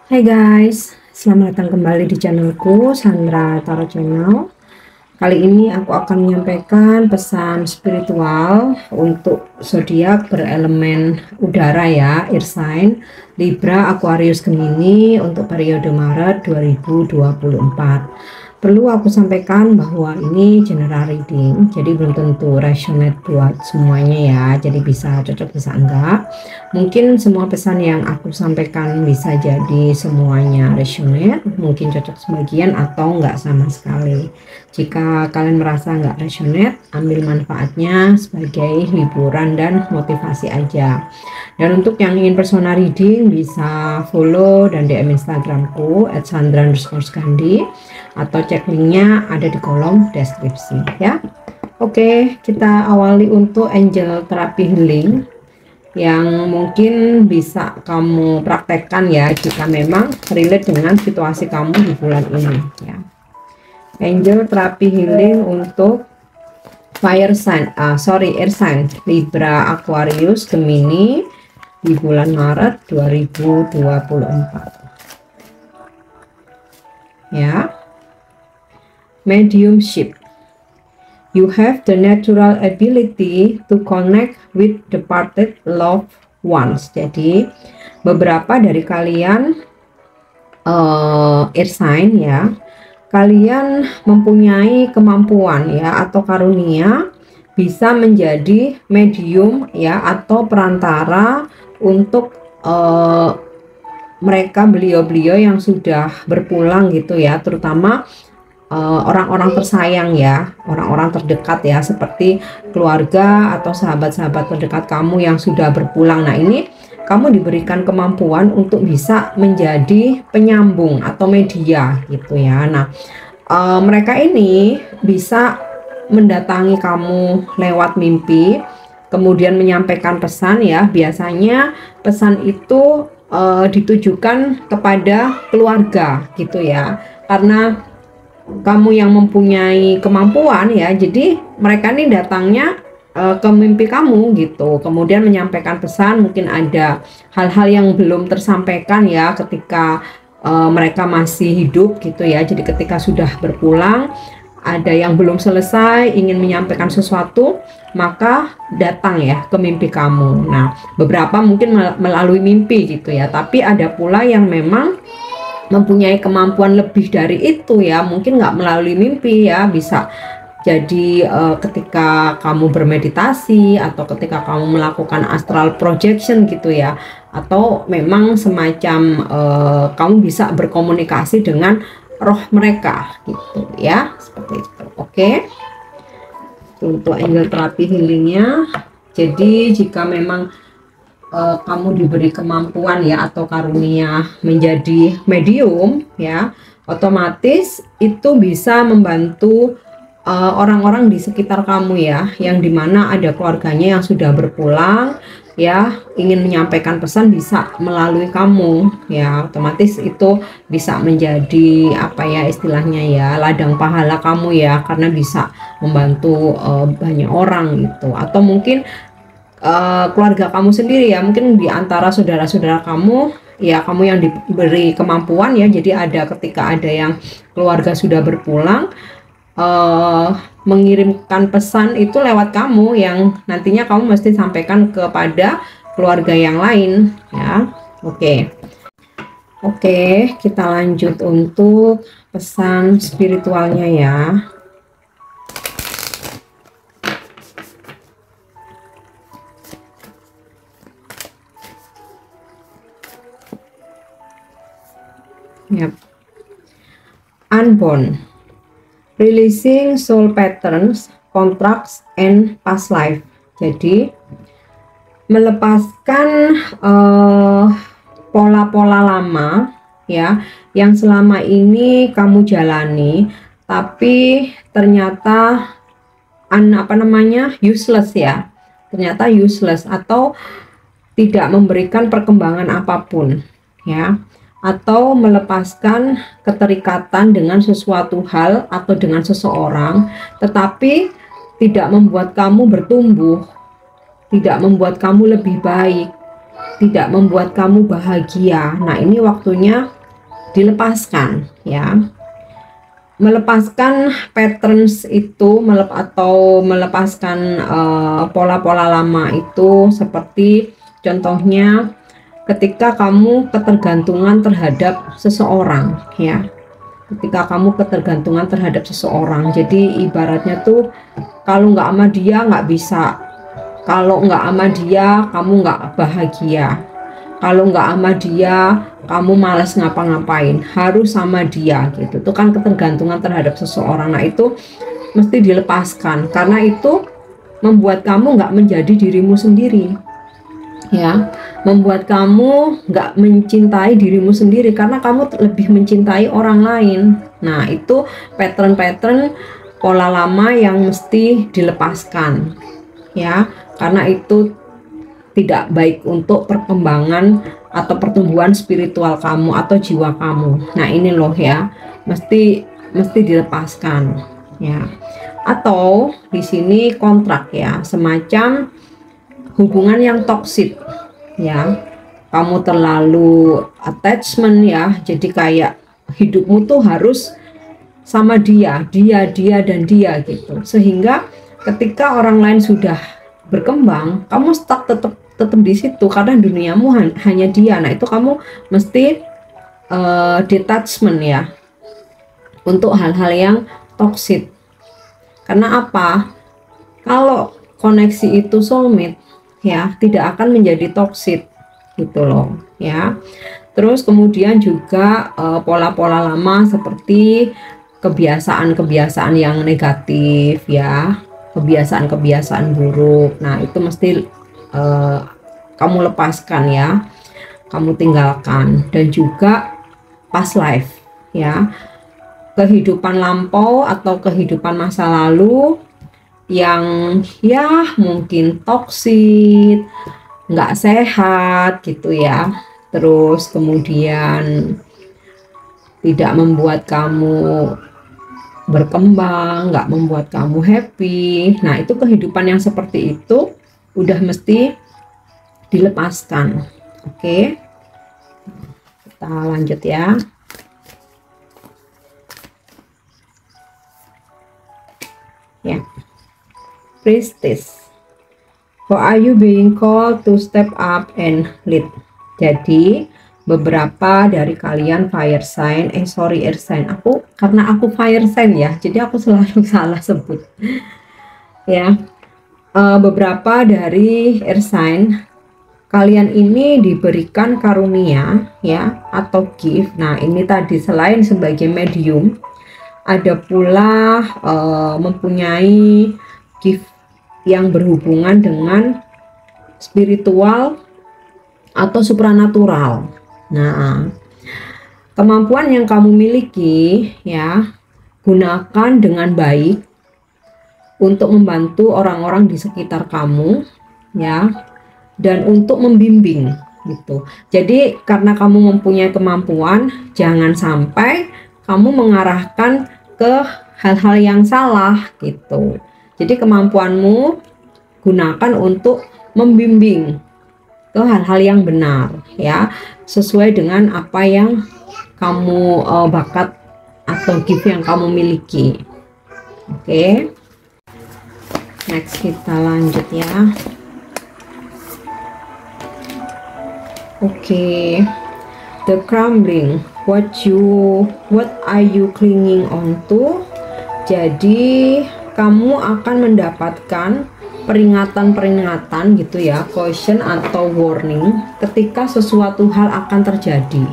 Hai guys, selamat datang kembali di channelku Sandra Tarot Channel. Kali ini aku akan menyampaikan pesan spiritual untuk zodiak berelemen udara ya, Earth sign, Libra, Aquarius, Gemini untuk periode Maret 2024. Perlu aku sampaikan bahwa ini general reading, jadi belum tentu resonate buat semuanya ya, jadi bisa cocok bisa enggak. Mungkin semua pesan yang aku sampaikan bisa jadi semuanya resonate, mungkin cocok sebagian atau enggak sama sekali. Jika kalian merasa enggak resonate, ambil manfaatnya sebagai hiburan dan motivasi aja. Dan untuk yang ingin personal reading bisa follow dan DM Instagramku @sandra_skandi atau cek linknya ada di kolom deskripsi ya. Oke, kita awali untuk angel terapi healing yang mungkin bisa kamu praktekkan ya jika memang relate dengan situasi kamu di bulan ini ya. Angel terapi healing untuk air sign Libra, Aquarius, Gemini di bulan Maret 2024 ya. Mediumship. You have the natural ability to connect with departed loved ones. Jadi beberapa dari kalian air sign ya, kalian mempunyai kemampuan ya atau karunia bisa menjadi medium ya atau perantara untuk mereka beliau-beliau yang sudah berpulang gitu ya, terutama orang-orang tersayang ya, orang-orang terdekat ya, seperti keluarga atau sahabat-sahabat terdekat kamu yang sudah berpulang. Nah ini kamu diberikan kemampuan untuk bisa menjadi penyambung atau media gitu ya. Nah mereka ini bisa mendatangi kamu lewat mimpi, kemudian menyampaikan pesan ya. Biasanya pesan itu ditujukan kepada keluarga gitu ya, karena kamu yang mempunyai kemampuan ya, jadi mereka nih datangnya ke mimpi kamu gitu, kemudian menyampaikan pesan. Mungkin ada hal-hal yang belum tersampaikan ya ketika mereka masih hidup gitu ya, jadi ketika sudah berpulang ada yang belum selesai ingin menyampaikan sesuatu, maka datang ya ke mimpi kamu. Nah beberapa mungkin melalui mimpi gitu ya, tapi ada pula yang memang mempunyai kemampuan lebih dari itu ya, mungkin nggak melalui mimpi ya, bisa jadi ketika kamu bermeditasi atau ketika kamu melakukan astral projection gitu ya, atau memang semacam kamu bisa berkomunikasi dengan roh mereka gitu ya, seperti itu. Oke, untuk angel terapi healingnya, jadi jika memang kamu diberi kemampuan ya atau karunia menjadi medium ya, otomatis itu bisa membantu orang-orang di sekitar kamu ya, yang dimana ada keluarganya yang sudah berpulang ya, ingin menyampaikan pesan bisa melalui kamu ya, otomatis itu bisa menjadi apa ya istilahnya ya, ladang pahala kamu ya, karena bisa membantu banyak orang gitu. Atau mungkin keluarga kamu sendiri ya, mungkin di antara saudara-saudara kamu ya, kamu yang diberi kemampuan ya, jadi ada ketika ada yang keluarga sudah berpulang mengirimkan pesan itu lewat kamu, yang nantinya kamu mesti sampaikan kepada keluarga yang lain ya. Oke, kita lanjut untuk pesan spiritualnya ya. Yep. Unborn, releasing soul patterns, contracts, and past life. Jadi melepaskan pola-pola lama ya, yang selama ini kamu jalani, tapi ternyata useless ya, ternyata useless atau tidak memberikan perkembangan apapun ya, atau melepaskan keterikatan dengan sesuatu hal atau dengan seseorang, tetapi tidak membuat kamu bertumbuh, tidak membuat kamu lebih baik, tidak membuat kamu bahagia. Nah ini waktunya dilepaskan ya. Melepaskan patterns itu atau melepaskan pola-pola lama itu, seperti contohnya ketika kamu ketergantungan terhadap seseorang ya. Ketika kamu ketergantungan terhadap seseorang, jadi ibaratnya tuh kalau nggak sama dia nggak bisa, kalau nggak sama dia kamu nggak bahagia, kalau nggak sama dia kamu malas ngapa-ngapain, harus sama dia gitu. Itu kan ketergantungan terhadap seseorang. Nah itu mesti dilepaskan, karena itu membuat kamu nggak menjadi dirimu sendiri ya, membuat kamu nggak mencintai dirimu sendiri karena kamu lebih mencintai orang lain. Nah itu pattern-pattern pola lama yang mesti dilepaskan ya, karena itu tidak baik untuk perkembangan atau pertumbuhan spiritual kamu atau jiwa kamu. Nah ini loh ya, mesti dilepaskan ya. Atau di sini kontrak ya, semacam hubungan yang toksik ya, kamu terlalu attachment ya, jadi kayak hidupmu tuh harus sama dia dan dia gitu, sehingga ketika orang lain sudah berkembang kamu stuck tetap di situ karena duniamu hanya dia. Nah itu kamu mesti detachment ya untuk hal-hal yang toksik. Karena apa? Kalau koneksi itu soulmate ya, tidak akan menjadi toksik gitu loh ya. Terus kemudian juga pola-pola lama seperti kebiasaan-kebiasaan yang negatif ya, kebiasaan-kebiasaan buruk. Nah itu mesti kamu lepaskan ya, kamu tinggalkan. Dan juga past life ya, kehidupan lampau atau kehidupan masa lalu yang ya mungkin toksik, nggak sehat gitu ya, terus kemudian tidak membuat kamu berkembang, nggak membuat kamu happy. Nah itu kehidupan yang seperti itu udah mesti dilepaskan. Oke, kita lanjut ya. Ya, Priestess, how are you being called to step up and lead? Jadi beberapa dari kalian fire sign, air sign, karena aku fire sign ya, jadi aku selalu salah sebut ya. Beberapa dari air sign, kalian ini diberikan karunia ya atau gift. Nah ini tadi selain sebagai medium, ada pula mempunyai gift yang berhubungan dengan spiritual atau supranatural. Nah kemampuan yang kamu miliki ya, gunakan dengan baik untuk membantu orang-orang di sekitar kamu ya, dan untuk membimbing gitu. Jadi karena kamu mempunyai kemampuan, jangan sampai kamu mengarahkan ke hal-hal yang salah gitu. Jadi kemampuanmu gunakan untuk membimbing ke hal-hal yang benar ya, sesuai dengan apa yang kamu bakat atau gift yang kamu miliki. Oke. Next kita lanjut ya. Oke. The crumbling, what are you clinging on to? Jadi kamu akan mendapatkan peringatan-peringatan gitu ya, caution atau warning ketika sesuatu hal akan terjadi.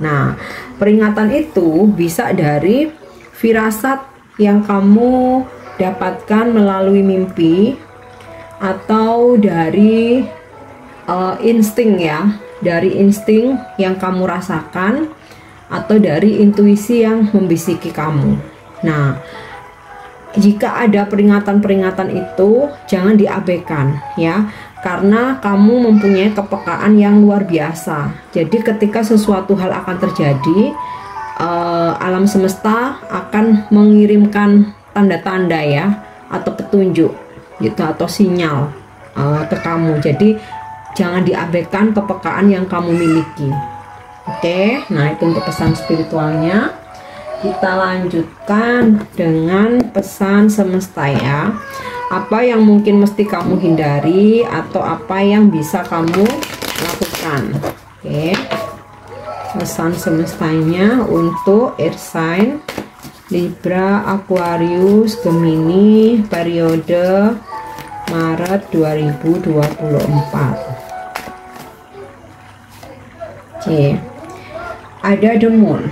Nah, peringatan itu bisa dari firasat yang kamu dapatkan melalui mimpi, atau dari insting ya, dari insting yang kamu rasakan, atau dari intuisi yang membisiki kamu. Nah, jika ada peringatan-peringatan itu jangan diabaikan ya, karena kamu mempunyai kepekaan yang luar biasa. Jadi ketika sesuatu hal akan terjadi, alam semesta akan mengirimkan tanda-tanda ya, atau petunjuk gitu, atau sinyal ke kamu. Jadi jangan diabaikan kepekaan yang kamu miliki. Oke, nah itu untuk pesan spiritualnya. Kita lanjutkan dengan pesan semesta ya. Apa yang mungkin mesti kamu hindari atau apa yang bisa kamu lakukan. Oke. Pesan semestanya untuk air sign Libra, Aquarius, Gemini periode Maret 2024. Oke. Ada the moon.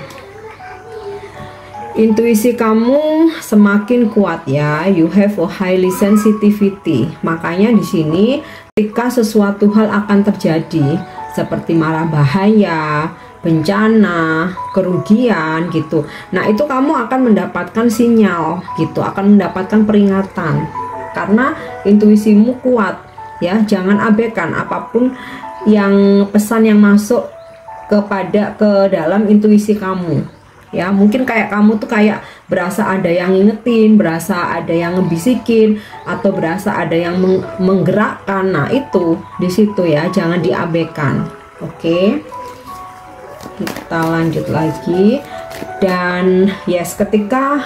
Intuisi kamu semakin kuat ya. You have a highly sensitivity. Makanya di sini ketika sesuatu hal akan terjadi seperti mara bahaya, bencana, kerugian gitu. Nah, itu kamu akan mendapatkan sinyal gitu, akan mendapatkan peringatan. Karena intuisimu kuat ya. Jangan abaikan apapun yang pesan yang masuk ke dalam intuisi kamu. Ya, mungkin kayak kamu tuh kayak berasa ada yang ngingetin, berasa ada yang ngebisikin, atau berasa ada yang menggerakkan. Nah, itu di situ ya, jangan diabaikan. Oke. Kita lanjut lagi. Dan yes, ketika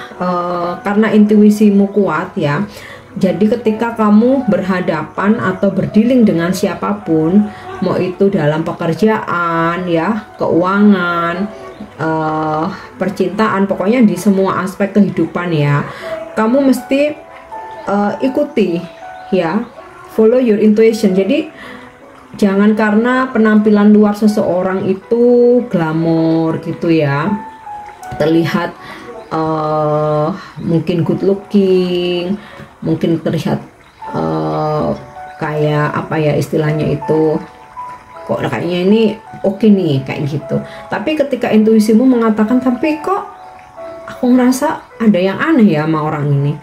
karena intuisimu kuat ya, jadi ketika kamu berhadapan atau berdealing dengan siapapun, mau itu dalam pekerjaan ya, keuangan, percintaan, pokoknya di semua aspek kehidupan ya, kamu mesti ikuti ya, follow your intuition. Jadi jangan karena penampilan luar seseorang itu glamor gitu ya, terlihat mungkin good looking, mungkin terlihat kayak apa ya istilahnya itu, kok kayaknya ini oke nih kayak gitu. Tapi ketika intuisimu mengatakan, tapi kok aku ngerasa ada yang aneh ya sama orang ini,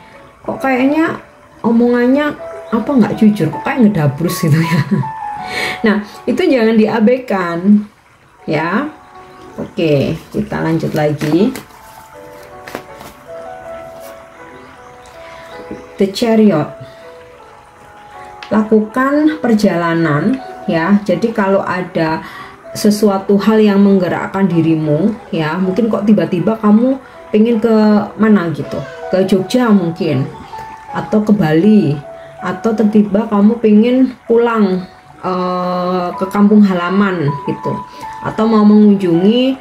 kok kayaknya omongannya apa nggak jujur, kok kayak ngedabrus gitu ya. Nah, itu jangan diabaikan ya. Oke, kita lanjut lagi. The Chariot. Lakukan perjalanan ya. Jadi kalau ada sesuatu hal yang menggerakkan dirimu ya, mungkin kok tiba-tiba kamu pengen ke mana gitu, ke Jogja mungkin, atau ke Bali, atau tiba-tiba kamu pengen pulang ke kampung halaman gitu, atau mau mengunjungi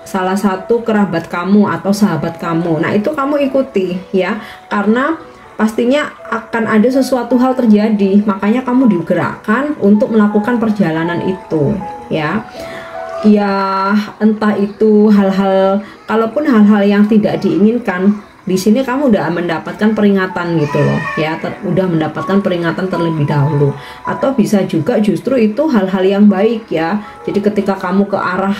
salah satu kerabat kamu atau sahabat kamu. Nah, itu kamu ikuti ya, karena pastinya akan ada sesuatu hal terjadi, makanya kamu digerakkan untuk melakukan perjalanan itu ya. Ya, entah itu hal-hal, kalaupun hal-hal yang tidak diinginkan, di sini kamu udah mendapatkan peringatan gitu loh ya, udah mendapatkan peringatan terlebih dahulu. Atau bisa juga justru itu hal-hal yang baik ya. Jadi ketika kamu ke arah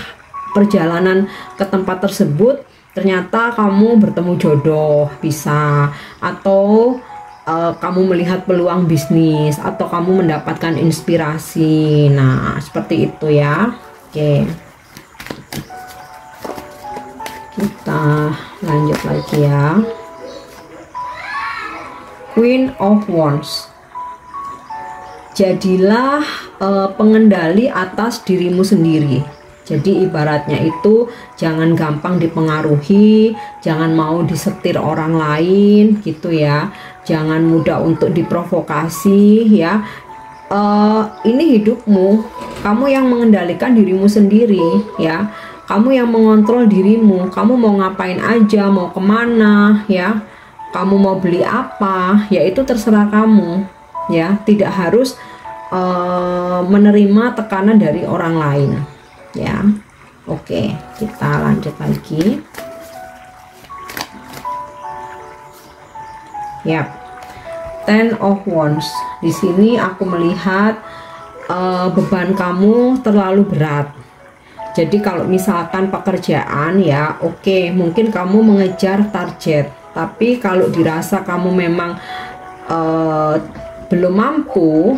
perjalanan ke tempat tersebut, ternyata kamu bertemu jodoh bisa, atau kamu melihat peluang bisnis, atau kamu mendapatkan inspirasi. Nah, seperti itu ya. Oke, kita lanjut lagi ya. Queen of Wands. Jadilah pengendali atas dirimu sendiri. Jadi ibaratnya itu jangan gampang dipengaruhi, jangan mau disetir orang lain gitu ya, jangan mudah untuk diprovokasi ya. Ini hidupmu, kamu yang mengendalikan dirimu sendiri ya, kamu yang mengontrol dirimu, kamu mau ngapain aja, mau kemana ya, kamu mau beli apa ya, itu terserah kamu ya, tidak harus menerima tekanan dari orang lain ya. Oke, kita lanjut lagi. Yap, Ten of Wands. Di sini aku melihat beban kamu terlalu berat. Jadi kalau misalkan pekerjaan ya, oke, mungkin kamu mengejar target. Tapi kalau dirasa kamu memang belum mampu,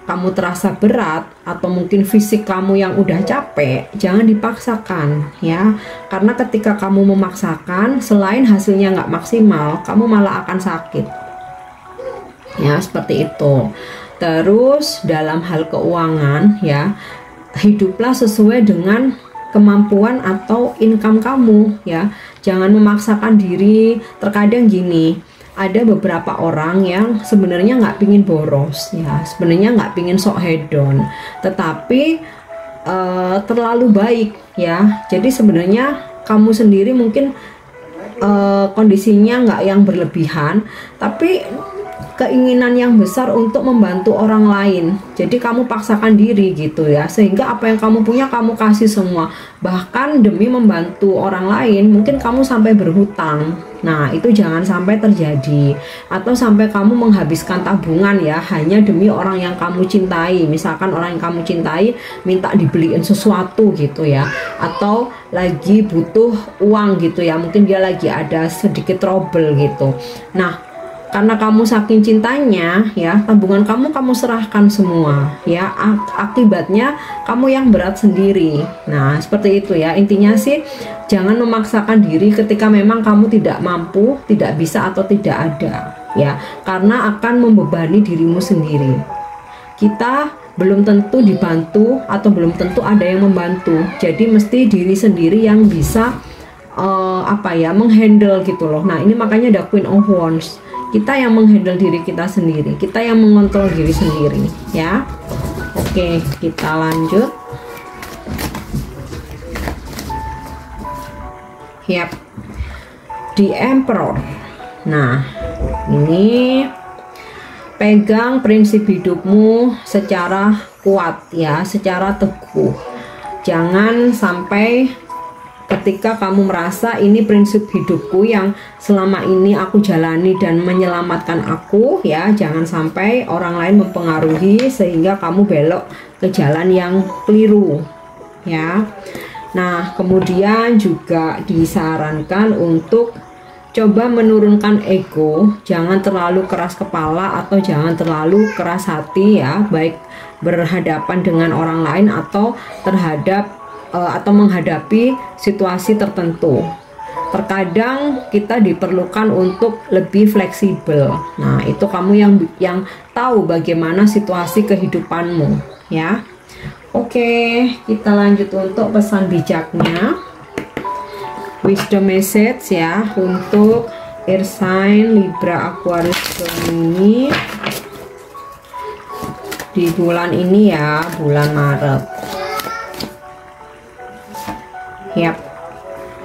kamu terasa berat, atau mungkin fisik kamu yang udah capek, jangan dipaksakan ya. Karena ketika kamu memaksakan, selain hasilnya nggak maksimal, kamu malah akan sakit ya, seperti itu. Terus dalam hal keuangan ya, hiduplah sesuai dengan kemampuan atau income kamu ya. Jangan memaksakan diri. Terkadang gini, ada beberapa orang yang sebenarnya nggak pingin boros ya, sebenarnya nggak pingin sok hedon, tetapi terlalu baik ya. Jadi sebenarnya kamu sendiri mungkin kondisinya nggak yang berlebihan, tapi keinginan yang besar untuk membantu orang lain. Jadi kamu paksakan diri gitu ya, sehingga apa yang kamu punya kamu kasih semua. Bahkan demi membantu orang lain mungkin kamu sampai berhutang. Nah itu jangan sampai terjadi. Atau sampai kamu menghabiskan tabungan ya hanya demi orang yang kamu cintai. Misalkan orang yang kamu cintai minta dibeliin sesuatu gitu ya, atau lagi butuh uang gitu ya, mungkin dia lagi ada sedikit trouble gitu. Nah karena kamu saking cintanya ya, tabungan kamu serahkan semua ya, akibatnya kamu yang berat sendiri. Nah seperti itu ya, intinya sih jangan memaksakan diri ketika memang kamu tidak mampu, tidak bisa atau tidak ada ya, karena akan membebani dirimu sendiri. Kita belum tentu dibantu atau belum tentu ada yang membantu, jadi mesti diri sendiri yang bisa menghandle gitu loh. Nah ini makanya ada Queen of Wands. Kita yang menghandle diri kita sendiri, kita yang mengontrol diri sendiri ya. Oke, kita lanjut. Yap, The Emperor. Nah ini pegang prinsip hidupmu secara kuat ya, secara teguh. Jangan sampai ketika kamu merasa ini prinsip hidupku yang selama ini aku jalani dan menyelamatkan aku ya, jangan sampai orang lain mempengaruhi sehingga kamu belok ke jalan yang keliru ya. Nah kemudian juga disarankan untuk coba menurunkan ego, jangan terlalu keras kepala atau jangan terlalu keras hati ya, baik berhadapan dengan orang lain atau atau menghadapi situasi tertentu. Terkadang kita diperlukan untuk lebih fleksibel. Nah itu kamu yang tahu bagaimana situasi kehidupanmu ya. Oke, kita lanjut untuk pesan bijaknya, wisdom message ya untuk air sign Libra, Aquarius, Gemini di bulan ini ya, bulan Maret. Yap.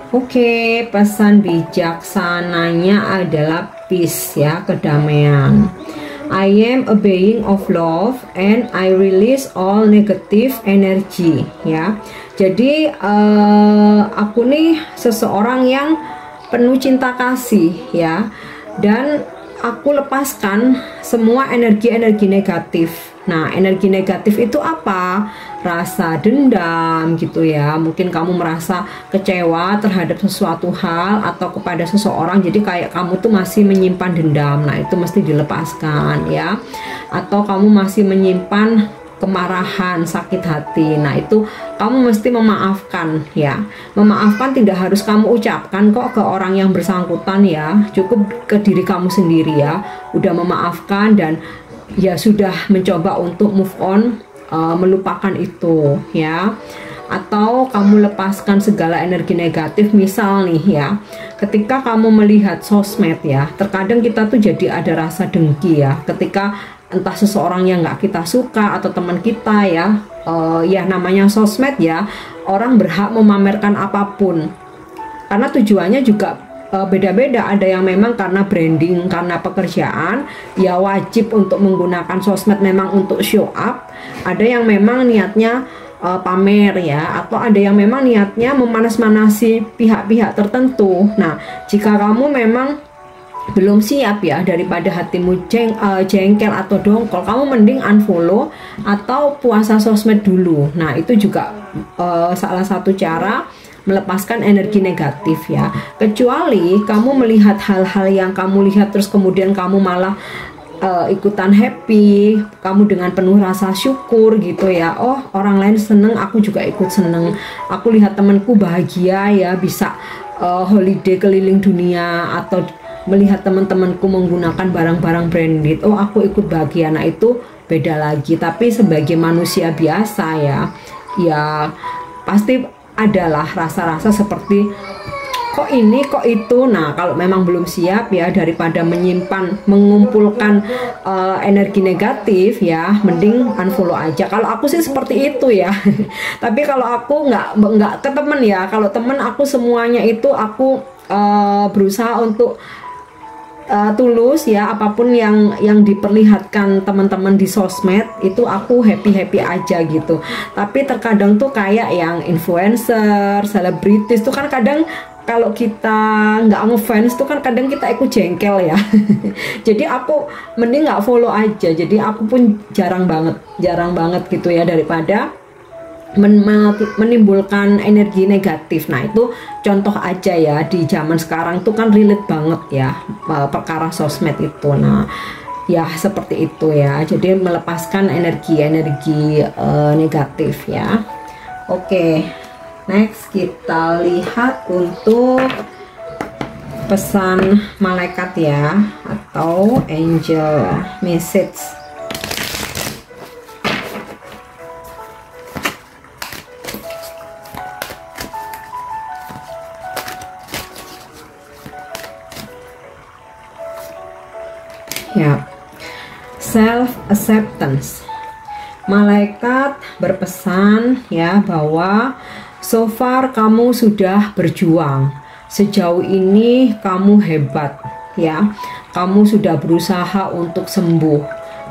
Oke, pesan bijaksananya adalah peace ya, kedamaian. I am a being of love and I release all negative energy ya. Jadi aku nih seseorang yang penuh cinta kasih ya, dan aku lepaskan semua energi-energi negatif. Nah, energi negatif itu apa? Rasa dendam gitu ya. Mungkin kamu merasa kecewa terhadap sesuatu hal atau kepada seseorang, jadi kayak kamu tuh masih menyimpan dendam. Nah, itu mesti dilepaskan ya. Atau kamu masih menyimpan kemarahan, sakit hati. Nah, itu kamu mesti memaafkan ya. Memaafkan tidak harus kamu ucapkan kok ke orang yang bersangkutan ya. Cukup ke diri kamu sendiri ya. Udah memaafkan dan ya sudah mencoba untuk move on, melupakan itu ya. Atau kamu lepaskan segala energi negatif. Misal nih ya, ketika kamu melihat sosmed ya, terkadang kita tuh jadi ada rasa dengki ya, ketika entah seseorang yang nggak kita suka atau teman kita ya, ya namanya sosmed ya, orang berhak memamerkan apapun karena tujuannya juga beda-beda. Ada yang memang karena branding, karena pekerjaan ya wajib untuk menggunakan sosmed memang untuk show up. Ada yang memang niatnya pamer ya, atau ada yang memang niatnya memanas-manasi pihak-pihak tertentu. Nah, jika kamu memang belum siap ya, daripada hatimu jengkel atau dongkol, kamu mending unfollow atau puasa sosmed dulu. Nah, itu juga salah satu cara melepaskan energi negatif ya. Kecuali kamu melihat hal-hal yang kamu lihat terus kemudian kamu malah ikutan happy, kamu dengan penuh rasa syukur gitu ya. Oh, orang lain seneng, aku juga ikut seneng. Aku lihat temanku bahagia ya, bisa holiday keliling dunia, atau melihat teman-temanku menggunakan barang-barang branded, oh aku ikut bahagia. Nah, itu beda lagi. Tapi sebagai manusia biasa ya, ya pasti adalah rasa-rasa seperti kok ini kok itu. Nah, kalau memang belum siap ya, daripada mengumpulkan energi negatif ya, mending unfollow aja. Kalau aku sih seperti itu ya. Tapi kalau aku nggak ke temen ya, kalau temen aku semuanya itu aku berusaha untuk tulus ya, apapun yang diperlihatkan teman-teman di sosmed itu aku happy aja gitu. Tapi terkadang tuh kayak yang influencer, selebritis tuh kan kadang kalau kita nggak ngefans tuh kan kadang kita ikut jengkel ya. Jadi aku mending nggak follow aja. Jadi aku pun jarang banget gitu ya, daripada menimbulkan energi negatif. Nah, itu contoh aja ya, di zaman sekarang tuh kan relate banget ya perkara sosmed itu. Nah, ya seperti itu ya, jadi melepaskan energi negatif ya. Oke, next kita lihat untuk pesan malaikat ya, atau angel message. Ya, self acceptance. Malaikat berpesan ya bahwa so far kamu sudah berjuang. Sejauh ini kamu hebat ya. Kamu sudah berusaha untuk sembuh.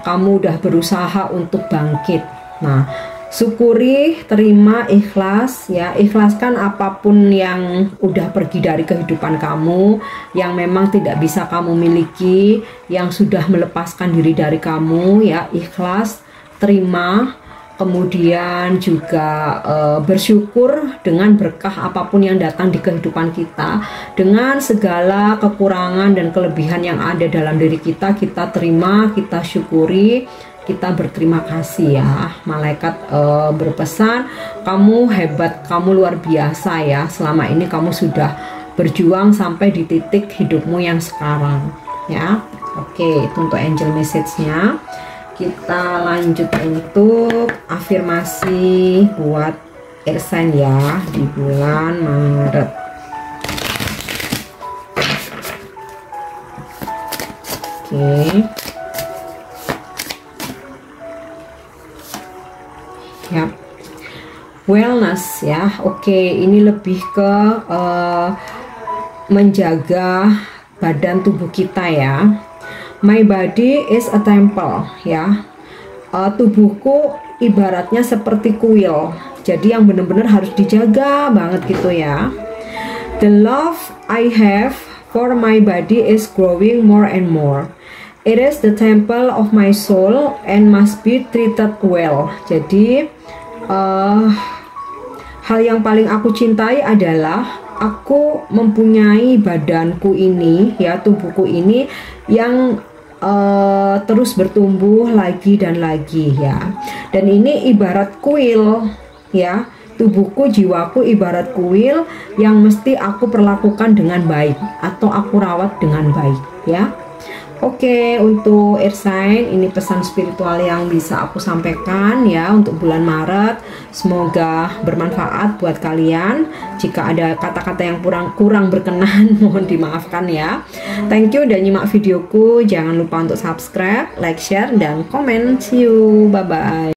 Kamu udah berusaha untuk bangkit. Nah, syukuri, terima, ikhlas ya. Ikhlaskan apapun yang udah pergi dari kehidupan kamu, yang memang tidak bisa kamu miliki, yang sudah melepaskan diri dari kamu ya. Ikhlas, terima, kemudian juga bersyukur dengan berkah apapun yang datang di kehidupan kita. Dengan segala kekurangan dan kelebihan yang ada dalam diri kita, kita terima, kita syukuri, kita berterima kasih ya. Malaikat berpesan, kamu hebat, kamu luar biasa ya. Selama ini kamu sudah berjuang sampai di titik hidupmu yang sekarang ya. Oke, itu untuk angel message-nya. Kita lanjut untuk afirmasi buat air sign ya di bulan Maret. Oke. Ya, wellness ya. Oke, ini lebih ke menjaga badan tubuh kita ya. My body is a temple ya. Tubuhku ibaratnya seperti kuil, jadi yang benar-benar harus dijaga banget gitu ya. The love I have for my body is growing more and more. It is the temple of my soul and must be treated well. Jadi hal yang paling aku cintai adalah aku mempunyai badanku ini ya, tubuhku ini yang terus bertumbuh lagi dan lagi ya. Dan ini ibarat kuil ya, tubuhku, jiwaku ibarat kuil yang mesti aku perlakukan dengan baik atau aku rawat dengan baik ya. Oke, untuk air sign ini pesan spiritual yang bisa aku sampaikan ya untuk bulan Maret. Semoga bermanfaat buat kalian. Jika ada kata-kata yang kurang berkenan mohon dimaafkan ya. Thank you udah nyimak videoku. Jangan lupa untuk subscribe, like, share, dan komen. See you, bye bye.